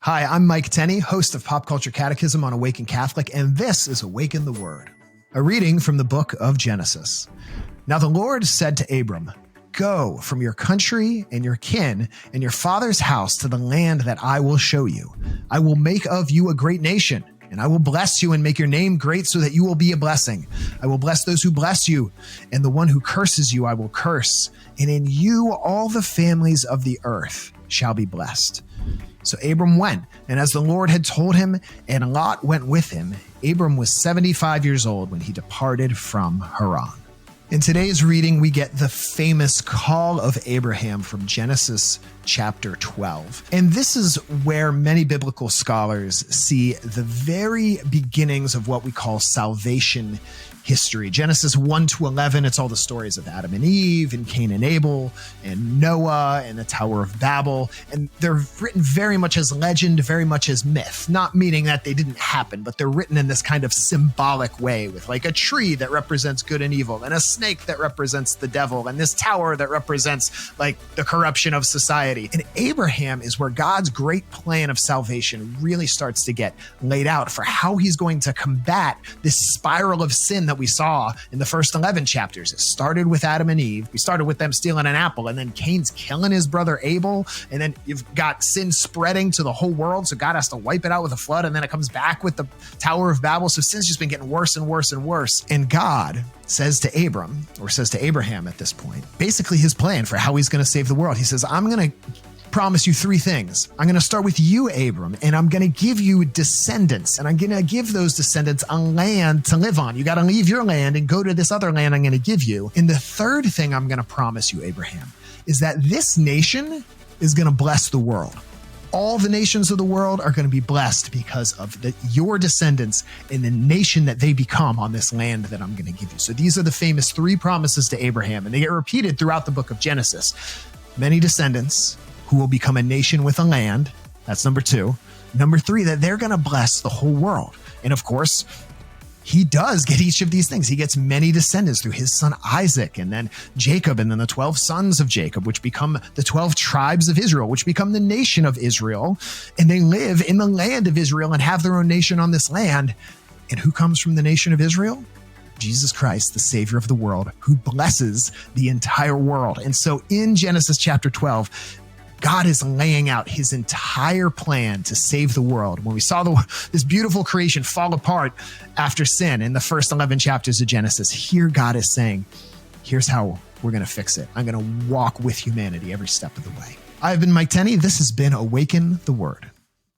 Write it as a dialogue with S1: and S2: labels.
S1: Hi, I'm Mike Tenney, host of Pop Culture Catechism on Awaken Catholic, and this is Awaken the Word, a reading from the book of Genesis. Now the Lord said to Abram, "Go from your country and your kin and your father's house to the land that I will show you. I will make of you a great nation, and I will bless you and make your name great so that you will be a blessing. I will bless those who bless you, and the one who curses you I will curse, and in you all the families of the earth shall be blessed." So Abram went, and as the Lord had told him, and Lot went with him. Abram was 75 years old when he departed from Haran. In today's reading, we get the famous call of Abraham from Genesis chapter 12. And this is where many biblical scholars see the very beginnings of what we call salvation history. Genesis 1 to 11, it's all the stories of Adam and Eve and Cain and Abel and Noah and the Tower of Babel. And they're written very much as legend, very much as myth, not meaning that they didn't happen, but they're written in this kind of symbolic way with like a tree that represents good and evil and a snake that represents the devil and this tower that represents like the corruption of society. And Abraham is where God's great plan of salvation really starts to get laid out for how he's going to combat this spiral of sin that we saw in the first 11 chapters. It started with Adam and Eve. We started with them stealing an apple, and then Cain's killing his brother Abel, and then you've got sin spreading to the whole world, so God has to wipe it out with a flood, and then it comes back with the Tower of Babel. So sin's just been getting worse and worse and worse. And God says to Abram, or says to Abraham at this point, basically his plan for how he's going to save the world. He says, I'm going to promise you three things. I'm going to start with you, Abram, and I'm going to give you descendants, and I'm going to give those descendants a land to live on. You got to leave your land and go to this other land I'm going to give you. And the third thing I'm going to promise you, Abraham, is that this nation is going to bless the world. All the nations of the world are going to be blessed because of your descendants and the nation that they become on this land that I'm going to give you. So these are the famous three promises to Abraham, and they get repeated throughout the book of Genesis. Many descendants who will become a nation with a land. That's number two. Number three, that they're going to bless the whole world. And of course, he does get each of these things. He gets many descendants through his son Isaac, and then Jacob, and then the 12 sons of Jacob, which become the 12 tribes of Israel, which become the nation of Israel. And they live in the land of Israel and have their own nation on this land. And who comes from the nation of Israel? Jesus Christ, the Savior of the world, who blesses the entire world. And so in Genesis chapter 12, God is laying out his entire plan to save the world. When we saw this beautiful creation fall apart after sin in the first 11 chapters of Genesis, here God is saying, here's how we're going to fix it. I'm going to walk with humanity every step of the way. I've been Mike Tenney. This has been Awaken the Word.